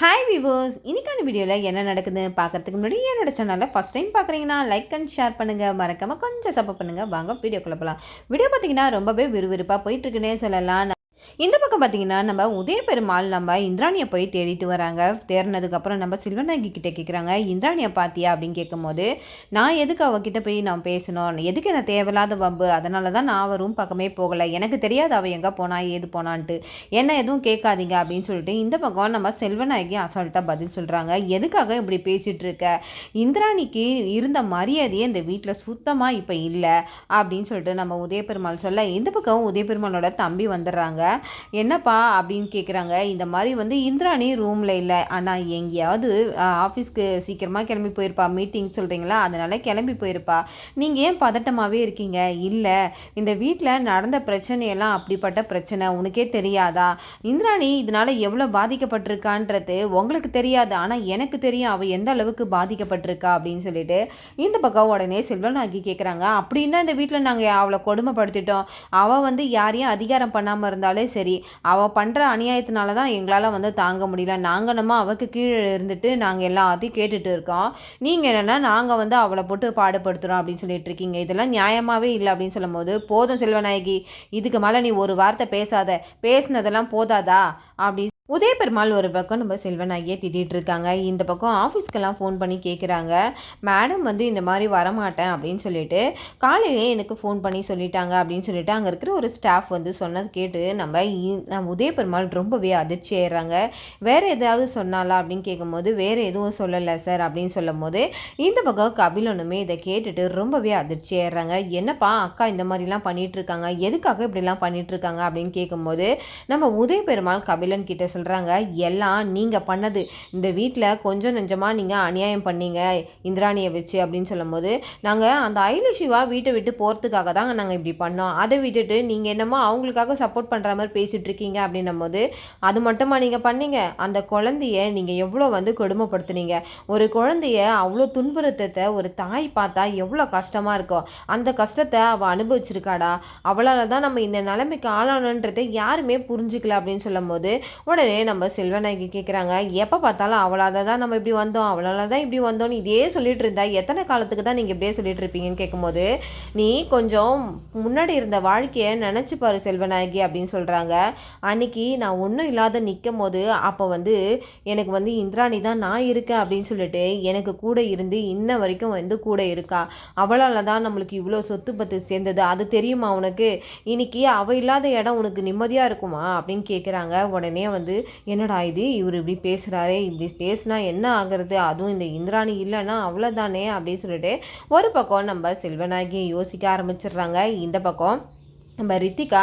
Hi viewers, இன்னைக்கான வீடியோவில் என்ன நடக்குதுன்னு பார்க்கறதுக்கு முன்னாடி என்னோட சேனலில் ஃபஸ்ட் டைம் பார்க்குறீங்கன்னா லைக் அண்ட் ஷேர் பண்ணுங்கள், மறக்காமல் கொஞ்சம் சப்போர்ட் பண்ணுங்கள். வாங்க வீடியோக்குள்ளே போகலாம். வீடியோ பார்த்தீங்கன்னா ரொம்பவே விறுவிறுப்பாக போயிட்டுருக்குன்னே சொல்லலாம். இந்த பக்கம் பார்த்தீங்கன்னா நம்ம உதயபெருமாள் நம்ம இந்திராணியை போய் தேடிட்டு வராங்க. தேடினதுக்கப்புறம் நம்ம செல்வநாயகி கிட்டே கேட்குறாங்க, இந்திராணியை பார்த்தியா அப்படின்னு கேட்கும்போது, நான் எதுக்கு அவகிட்ட போய் நான் பேசணும், எதுக்கு என்ன தேவையில்லாத வம்பு, அதனால தான் நான் அவள் ரூம் பக்கமே போகலை, எனக்கு தெரியாது அவள் எங்கே போனா ஏது போனான்ட்டு, என்ன எதுவும் கேட்காதீங்க அப்படின்னு சொல்லிட்டு இந்த பக்கம் நம்ம செல்வநாயகி அசால்ட்டாக பதில் சொல்கிறாங்க. எதுக்காக இப்படி பேசிகிட்டு இருக்க, இந்திராணிக்கு இருந்த மரியாதையே இந்த வீட்டில் சுத்தமாக இப்போ இல்லை அப்படின்னு சொல்லிட்டு நம்ம உதயபெருமாள் சொல்ல, இந்த பக்கம் உதயபெருமாளோட தம்பி வந்துடுறாங்க. என்னப்பா அப்படின்னு கேட்குறாங்க. இந்த மாதிரி இந்திராணி ரூமில் இல்லை, ஆனால் எங்கேயாவது ஆஃபீஸ்க்கு சீக்கிரமாக கிளம்பி போயிருப்பா, மீட்டிங் சொல்கிறீங்களா, அதனால் கிளம்பி போயிருப்பா, நீங்கள் ஏன் பதட்டமாகவே இருக்கீங்க? இல்லை, இந்த வீட்டில் நடந்த பிரச்சனையெல்லாம் அப்படிப்பட்ட பிரச்சனை, உனக்கே தெரியாதா? இந்திராணி இதனால் எவ்வளோ பாதிக்கப்பட்டிருக்கான்றது உங்களுக்கு தெரியாது, ஆனால் எனக்கு தெரியும் அவள் எந்த அளவுக்கு பாதிக்கப்பட்டிருக்கா அப்படின்னு சொல்லிட்டு இந்த பக்கம் உடனே செல்வநாயகி கேட்குறாங்க. அப்படின்னா இந்த வீட்டில் நாங்கள் அவளை கொடுமைப்படுத்திட்டோம், அவள் யாரையும் அதிகாரம் பண்ணாமல் இருந்தாலே சரி, அவள் பண்ணுற அநியாயத்தினால தான் எங்களால் தாங்க முடியல, நாங்கள் நம்ம அவளுக்கு கீழே இருந்துட்டு நாங்கள் எல்லாத்தையும் கேட்டுட்டு இருக்கோம், நீங்கள் என்னென்னா நாங்கள் அவளை போட்டு பாடுபடுத்துகிறோம் அப்படின்னு சொல்லிட்டு இருக்கீங்க, இதெல்லாம் நியாயமாகவே இல்லை அப்படின்னு சொல்லும் போது, போதும் செல்வநாயகி, இதுக்கு மேலே நீ ஒரு வார்த்தை பேசாத, பேசுனதெல்லாம் போதாதா அப்படி உதயபெருமாள் ஒரு பக்கம் நம்ம செல்வநாயகியை திட்டிகிட்டு இருக்காங்க. இந்த பக்கம் ஆஃபீஸ்க்கெல்லாம் ஃபோன் பண்ணி கேட்குறாங்க, மேடம் இந்த மாதிரி வரமாட்டேன் அப்படின்னு சொல்லிட்டு காலையிலே எனக்கு ஃபோன் பண்ணி சொல்லிட்டாங்க அப்படின்னு சொல்லிட்டு அங்கே இருக்கிற ஒரு ஸ்டாஃப் சொன்னது கேட்டு நம்ம உதயபெருமாள் ரொம்பவே அதிர்ச்சி ஆயிடுறாங்க. வேறு ஏதாவது சொன்னாலா அப்படின்னு கேட்கும்போது, வேறு எதுவும் சொல்லலை சார் அப்படின்னு சொல்லும் போது இந்த பக்கம் கபிலனுமே இதை கேட்டுட்டு ரொம்பவே அதிர்ச்சி ஆயிடுறாங்க. என்னப்பா அக்கா இந்த மாதிரிலாம் பண்ணிகிட்ருக்காங்க, எதுக்காக இப்படிலாம் பண்ணிகிட்ருக்காங்க அப்படின்னு கேட்கும்போது நம்ம உதயபெருமாள் கபிலன் கிட்ட சொல்கிறாங்க, எல்லாம் நீங்கள் பண்ணது, இந்த வீட்டில் கொஞ்சம் நெஞ்சமாக நீங்கள் அநியாயம் பண்ணீங்க இந்திராணியை வச்சு அப்படின்னு சொல்லும்போது, நாங்கள் அந்த ஐலிஷிவா வீட்டை விட்டு போகிறதுக்காக தாங்க நாங்கள் இப்படி பண்ணோம், அதை விட்டுட்டு நீங்கள் என்னமோ அவங்களுக்காக சப்போர்ட் பண்ணுற மாதிரி பேசிகிட்டு இருக்கீங்க அப்படின்னும் போது, அது மட்டுமா நீங்கள் பண்ணீங்க, அந்த குழந்தைய நீங்கள் எவ்வளோ கொடுமைப்படுத்துனீங்க, ஒரு குழந்தைய அவ்வளோ துன்புறுத்தத்தை ஒரு தாய் பார்த்தா எவ்வளோ கஷ்டமாக இருக்கும், அந்த கஷ்டத்தை அவள் அனுபவிச்சிருக்காடா, அவளால் தான் நம்ம இந்த நிலைமைக்கு ஆளானன்றதை யாருமே புரிஞ்சுக்கல அப்படின்னு சொல்லும் போது உடனே நம்ம செல்வநாயகி கேட்குறாங்க, எப்போ பார்த்தாலும் அவளால் தான் நம்ம இப்படி வந்தோம், அவளால் தான் இப்படி வந்தோன்னு இதே சொல்லிட்டு இருந்தா எத்தனை காலத்துக்கு தான் நீங்கள் இப்படியே சொல்லிட்டு இருப்பீங்கன்னு கேட்கும்போது, நீ கொஞ்சம் முன்னாடி இருந்த வாழ்க்கையை நினச்சி பாரு செல்வநாயகி அப்படின்னு சொல்கிறாங்க. அன்னைக்கு நான் ஒன்றும் இல்லாத நிற்கும் போது அப்போ எனக்கு இந்திராணி தான் நான் இருக்கேன் அப்படின்னு சொல்லிட்டு எனக்கு கூட இருந்து இன்ன வரைக்கும் கூட இருக்கா, அவளால் தான் நம்மளுக்கு இவ்வளோ சொத்து பத்து சேர்ந்தது, அது தெரியுமா உனக்கு, இன்னைக்கு அவள் இல்லாத இடம் உனக்கு நிம்மதியாக இருக்குமா அப்படின்னு கேட்குறாங்க. உடனே என்னடா இது இவர் இப்படி பேசுகிறாரே, இப்படி பேசுனா என்ன ஆகிறது, அதுவும் இந்த இந்திராணி இல்லைன்னா அவ்வளோதானே அப்படின்னு சொல்லிட்டு ஒரு பக்கம் நம்ம செல்வநாயகியை யோசிக்க ஆரம்பிச்சிடுறாங்க. இந்த பக்கம் நம்ம ரித்திகா,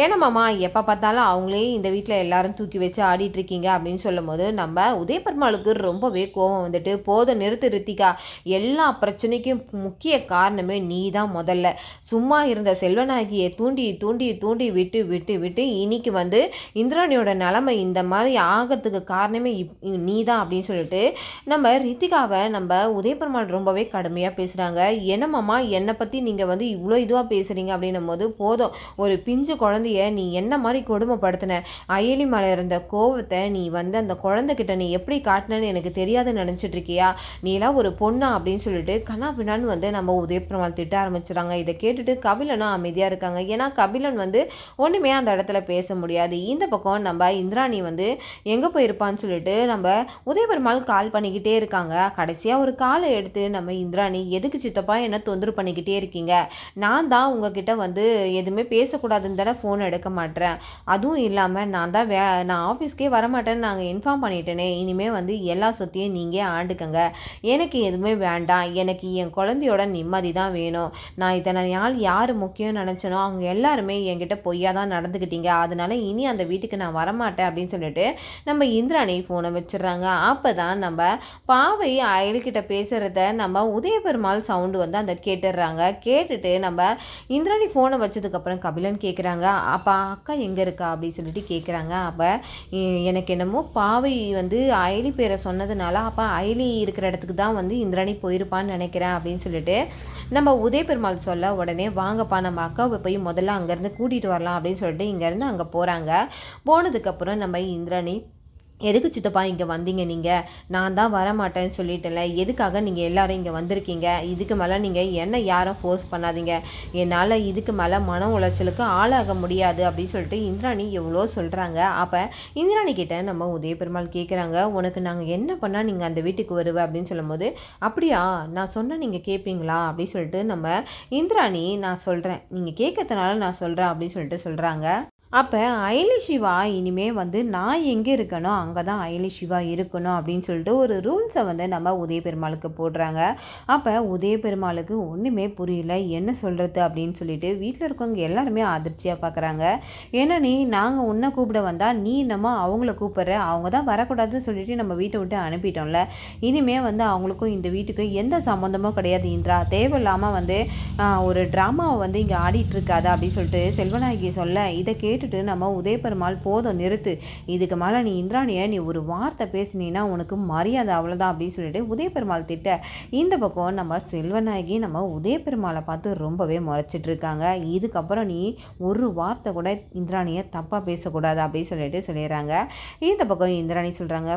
ஏனம்மாம்மா எப்போ பார்த்தாலும் அவங்களே இந்த வீட்டில் எல்லாரும் தூக்கி வச்சு ஆடிட்டுருக்கீங்க அப்படின்னு சொல்லும் போது நம்ம உதயபெருமாளுக்கு ரொம்பவே கோபம் போதும் நிறுத்து ரித்திகா, எல்லா பிரச்சனைக்கும் முக்கிய காரணமே நீ தான். முதல்ல சும்மா இருந்த செல்வநாயகியை தூண்டி தூண்டி தூண்டி விட்டு விட்டு விட்டு இன்னைக்கு இந்திராணியோட நிலைமை இந்த மாதிரி ஆகிறதுக்கு காரணமே நீ தான் அப்படின்னு சொல்லிட்டு நம்ம ரித்திகாவை நம்ம உதயபெருமாள் ரொம்பவே கடுமையாக பேசுகிறாங்க. என்னம்மாம்மா என்னை பற்றி நீங்கள் இவ்வளோ இதுவாக பேசுகிறீங்க அப்படின்னும் போது, போதும், ஒரு பிஞ்சு குழந்தைய நீ என்ன மாதிரி கொடுமைப்படுத்தின, அயலி மேலே இருந்த கோவத்தை நீ அந்த குழந்தைகிட்ட நீ எப்படி காட்டினன்னு எனக்கு தெரியாதுன்னு நினச்சிட்டு இருக்கியா, நீலாம் ஒரு பொண்ணா அப்படின்னு சொல்லிட்டு கண்ணா பின்னான்னு நம்ம உதயபெருமாள் திட்ட ஆரம்பிச்சுறாங்க. இதை கேட்டுட்டு கபிலனும் அமைதியாக இருக்காங்க. ஏன்னா கபிலன் ஒன்றுமே அந்த இடத்துல பேச முடியாது. இந்த பக்கம் நம்ம இந்திராணி எங்கே போயிருப்பான்னு சொல்லிட்டு நம்ம உதயபெருமாள் கால் பண்ணிக்கிட்டே இருக்காங்க. கடைசியாக ஒரு காலை எடுத்து நம்ம இந்திராணி, எதுக்கு சித்தப்பா என்ன தொந்தரவு பண்ணிக்கிட்டே இருக்கீங்க, நான் தான் உங்ககிட்ட எதுவுமே பேசக்கூடாதுன்னு தானே ஃபோன் எடுக்க மாட்டேன், அதுவும் இல்லாமல் நான் ஆஃபீஸ்க்கே வரமாட்டேன்னு நாங்கள் இன்ஃபார்ம் பண்ணிட்டேனே, இனிமேல் எல்லா சொத்தையும் நீங்கள் ஆண்டுக்கங்க, எனக்கு எதுவுமே வேண்டாம், எனக்கு என் குழந்தையோட நிம்மதி தான் வேணும், நான் இத்தனை நாள் யார் முக்கியம் நினச்சனோ அவங்க எல்லாருமே என்கிட்ட பொய்யா தான் நடந்துக்கிட்டீங்க, அதனால இனி அந்த வீட்டுக்கு நான் வரமாட்டேன் அப்படின்னு சொல்லிட்டு நம்ம இந்திராணி ஃபோனை வச்சிடுறாங்க. அப்போ தான் நம்ம பாவை அயல்கிட்ட பேசுகிறத நம்ம உதயபெருமாள் சவுண்டு அந்த கேட்டுடுறாங்க. கேட்டுட்டு நம்ம இந்திராணி ஃபோனை வச்சதுக்கப்புறம் கபிலன் கேட்குறாங்க, அப்பா அக்கா எங்கே இருக்கா அப்படின்னு சொல்லிட்டு கேட்குறாங்க. அப்போ எனக்கு என்னமோ பாவை அயலி பேரை சொன்னதுனால அப்போ அயலி இருக்கிற இடத்துக்கு தான் இந்திராணி போயிருப்பான்னு நினைக்கிறேன் அப்படின்னு சொல்லிட்டு நம்ம உதயபெருமாள் சொல்ல, உடனே வாங்கப்பா நம்ம அக்காவை போய் முதல்ல அங்கேருந்து கூட்டிகிட்டு வரலாம் அப்படின்னு சொல்லிட்டு இங்கேருந்து அங்கே போகிறாங்க. போனதுக்கப்புறம் நம்ம இந்திராணி எதுக்கு சித்தப்பா இங்கே வந்தீங்க நீங்கள்? நான் தான் வரமாட்டேன்னு சொல்லிட்டேன்ல, எதுக்காக நீங்கள் எல்லோரும் இங்கே வந்திருக்கீங்க? இதுக்கு மேலே நீங்கள் என்ன யாரும் ஃபோர்ஸ் பண்ணாதீங்க, என்னால் இதுக்கு மேலே மன உளைச்சலுக்கு ஆளாக முடியாது அப்படின்னு சொல்லிட்டு இந்திராணி எவ்வளோ சொல்கிறாங்க. அப்போ இந்திராணி கிட்ட நம்ம உதய பெருமாள் கேட்குறாங்க, உனக்கு நாங்கள் என்ன பண்ணால் நீங்கள் அந்த வீட்டுக்கு வருவ அப்படின்னு சொல்லும்போது, அப்படியா நான் சொன்னால் நீங்கள் கேட்பீங்களா அப்படின்னு சொல்லிட்டு நம்ம இந்திராணி, நான் சொல்கிறேன் நீங்கள் கேட்கறதுனால நான் சொல்கிறேன் அப்படின்னு சொல்லிட்டு சொல்கிறாங்க. அப்போ அயலி சிவா இனிமேல் வந்து நான் எங்கே இருக்கனோ அங்கே தான் அயலி சிவா இருக்கணும் அப்படின்னு சொல்லிட்டு ஒரு ரூல்ஸை வந்து நம்ம உதய பெருமாளுக்கு போடுறாங்க. அப்போ உதய பெருமாளுக்கு ஒன்றுமே புரியல, என்ன சொல்கிறது அப்படின்னு சொல்லிட்டு வீட்டில் இருக்கவங்க எல்லாருமே அதிர்ச்சியாக பார்க்குறாங்க. ஏன்னா நாங்கள் உன்னை கூப்பிட வந்தால் நீ நம்ம அவங்கள கூப்பிட்ற, அவங்க தான் வரக்கூடாதுன்னு சொல்லிட்டு நம்ம வீட்டை விட்டு அனுப்பிட்டோம்ல, இனிமேல் வந்து அவங்களுக்கும் இந்த வீட்டுக்கு எந்த சம்மந்தமும் கிடையாது இந்திரா, தேவையில்லாமல் வந்து ஒரு ட்ராமாவை வந்து இங்கே ஆடிட்டு இருக்காது அப்படின்னு சொல்லிட்டு செல்வநாயகி சொல்ல, இதை கேட்டு நம்ம உதய பெருமாள் போதும் நிறுத்து, இதுக்கு மேலே நீ இந்திராணியை நீ ஒரு வார்த்தை பேசினீன்னா உனக்கு மரியாதை அவ்வளோதான் அப்படின்னு சொல்லிட்டு உதய பெருமாள் திட்ட, இந்த பக்கம் நம்ம செல்வநாயகி நம்ம உதய பெருமாளை பார்த்து ரொம்பவே முறைச்சிட்டு இருக்காங்க. இதுக்கப்புறம் நீ ஒரு வார்த்தை கூட இந்திராணியை தப்பாக பேசக்கூடாது அப்படின்னு சொல்லிட்டு சொல்லிடுறாங்க. இந்த பக்கம் இந்திராணி சொல்கிறாங்க,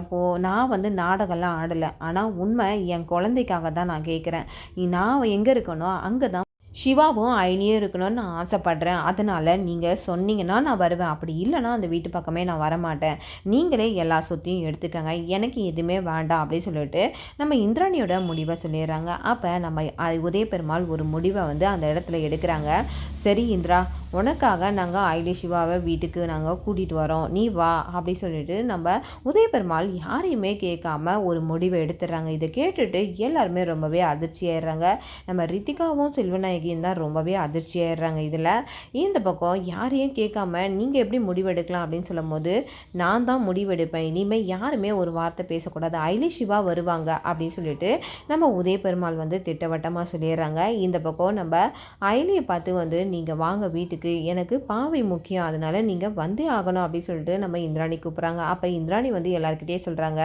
நான் வந்து நாடகம்லாம் ஆடலை, ஆனால் உண்மை என் குழந்தைக்காக தான் நான் கேட்குறேன், நான் எங்கே இருக்கணும் அங்கே தான் சிவாவும் அயலியும் இருக்கணும்னு நான் ஆசைப்பட்றேன், அதனால் நீங்கள் சொன்னீங்கன்னா நான் வருவேன், அப்படி இல்லைனா அந்த வீட்டு பக்கமே நான் வரமாட்டேன், நீங்களே எல்லா சொத்தையும் எடுத்துக்கங்க, எனக்கு எதுவுமே வேண்டாம் அப்படின்னு சொல்லிட்டு நம்ம இந்திராணியோட முடிவை சொல்லிடுறாங்க. அப்போ நம்ம உதய பெருமாள் ஒரு முடிவை வந்து அந்த இடத்துல எடுக்கிறாங்க. சரி இந்திரா, உனக்காக நாங்கள் அயலி சிவாவை வீட்டுக்கு நாங்கள் கூட்டிகிட்டு வரோம், நீ வா அப்படின்னு சொல்லிட்டு நம்ம உதய பெருமாள் யாரையுமே கேட்காம ஒரு முடிவை எடுத்துடுறாங்க. இதை கேட்டுட்டு எல்லாருமே ரொம்பவே அதிர்ச்சி ஆயிடுறாங்க. நம்ம ரித்திகாவும் செல்வநாயகியும் தான் ரொம்பவே அதிர்ச்சி ஆயிடுறாங்க. இதில் இந்த பக்கம் யாரையும் கேட்காம நீங்கள் எப்படி முடிவெடுக்கலாம் அப்படின்னு சொல்லும் போது, நான் தான் முடிவெடுப்பேன், இனிமேல் யாருமே ஒரு வார்த்தை பேசக்கூடாது, அயலி சிவா வருவாங்க அப்படின்னு சொல்லிட்டு நம்ம உதய பெருமாள் வந்து திட்டவட்டமாக சொல்லிடுறாங்க. இந்த பக்கம் நம்ம அயலியை பார்த்து வந்து நீங்கள் வாங்க வீட்டுக்கு, எனக்கு பாவை முக்கியம், அதனால நீங்கள் வந்தே ஆகணும் அப்படின்னு சொல்லிட்டு நம்ம இந்திராணி கூப்பிட்றாங்க. அப்போ இந்திராணி வந்து எல்லாருக்கிட்டே சொல்கிறாங்க,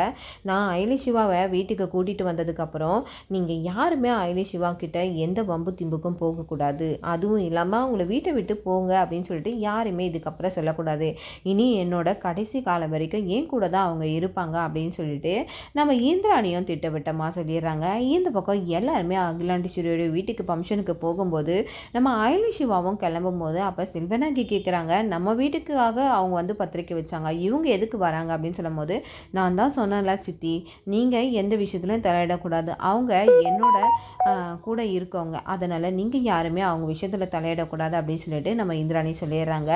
நான் அயலி சிவாவை வீட்டுக்கு கூட்டிகிட்டு வந்ததுக்கப்புறம் நீங்கள் யாருமே அயலி சிவா கிட்ட எந்த வம்பு திம்புக்கும் போகக்கூடாது, அதுவும் இல்லாமல் அவங்கள வீட்டை விட்டு போங்க அப்படின்னு சொல்லிட்டு யாருமே இதுக்கப்புறம் சொல்லக்கூடாது, இனி என்னோட கடைசி காலம் வரைக்கும் ஏன் கூட தான் அவங்க இருப்பாங்க அப்படின்னு சொல்லிட்டு நம்ம இந்திராணியும் திட்டவட்டமாக சொல்லிடுறாங்க. இந்த பக்கம் எல்லாருமே அகிலாண்டீஸ்வரியோட வீட்டுக்கு ஃபங்க்ஷனுக்கு போகும்போது நம்ம அயலி சிவாவும் கிளம்பும் போது அப்போ செல்வநாயகி கேட்குறாங்க, நம்ம வீட்டுக்காக அவங்க வந்து பத்திரிக்கை வச்சாங்க, இவங்க எதுக்கு வராங்க அப்படின்னு சொல்லும் போது, நான் தான் சொன்னேன்ல சித்தி, நீங்கள் எந்த விஷயத்துலையும் தலையிடக்கூடாது, அவங்க என்னோட கூட இருக்கவங்க, அதனால் நீங்கள் யாருமே அவங்க விஷயத்தில் தலையிடக்கூடாது அப்படின்னு சொல்லிட்டு நம்ம இந்திராணி சொல்லிடுறாங்க.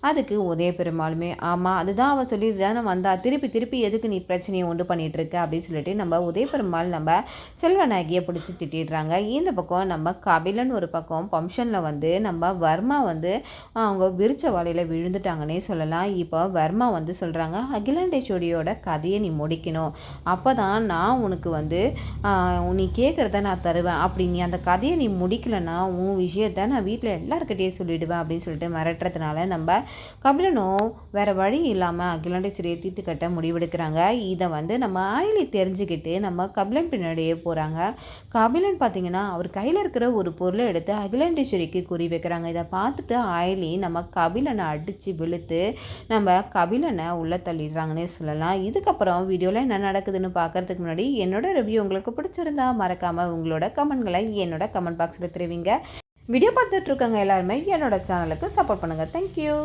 அதுக்கு உதய பெருமாளுமே, ஆமாம் அதுதான் அவள் சொல்லிட்டு தானே வந்தா, திருப்பி திருப்பி எதுக்கு நீ பிரச்சனையை உண்டு பண்ணிகிட்டு இருக்க அப்படின்னு சொல்லிட்டு நம்ம உதய பெருமாள் நம்ம செல்வநாயகியை பிடிச்சி திட்டிடுறாங்க. இந்த பக்கம் நம்ம கபிலன் ஒரு பக்கம் ஃபங்க்ஷனில் வந்து நம்ம வர்மா வந்து அவங்க விரிச்ச வலையில் விழுந்துட்டாங்கன்னே சொல்லலாம். இப்போ வர்மா வந்து சொல்கிறாங்க, அகிலாண்டேஸ்வரியோட கதையை நீ முடிக்கணும், அப்போ தான் நான் உனக்கு வந்து நீ கேட்குறத நான் தருவேன், அப்படி நீ அந்த கதையை நீ முடிக்கலைன்னா உன் விஷயத்த நான் வீட்டில் எல்லாருக்கிட்டே சொல்லிவிடுவேன் அப்படின்னு சொல்லிட்டு மிரட்டுறதுனால நம்ம கபிலனும் வேறு வழி இல்லாமல் அகிலாண்டேஸ்வரியை தீர்த்து கட்ட முடிவெடுக்கிறாங்க. இதை வந்து நம்ம அயலி தெரிஞ்சுக்கிட்டு நம்ம கபிலன் பின்னாடியே போகிறாங்க. கபிலன் பார்த்திங்கன்னா அவர் கையில் இருக்கிற ஒரு பொருளை எடுத்து அகிலாண்டேஸ்வரிக்கு குறி வைக்கிறாங்க. இதை பார்த்துட்டு அயலி நம்ம கபிலனை அடித்து வெளுத்து நம்ம கபிலனை உள்ளே தள்ளிடுறாங்கன்னே சொல்லலாம். இதுக்கப்புறம் வீடியோவில் என்ன நடக்குதுன்னு பார்க்குறதுக்கு முன்னாடி என்னோட ரிவ்யூ உங்களுக்கு பிடிச்சிருந்தா மறக்காமல் உங்களோட கமெண்ட்களை என்னோட கமெண்ட் பாக்ஸில் தெரிவிங்க. வீடியோ பார்த்துட்ருக்கவங்க எல்லாருமே என்னோட சேனலுக்கு சப்போர்ட் பண்ணுங்கள். தேங்க்யூ.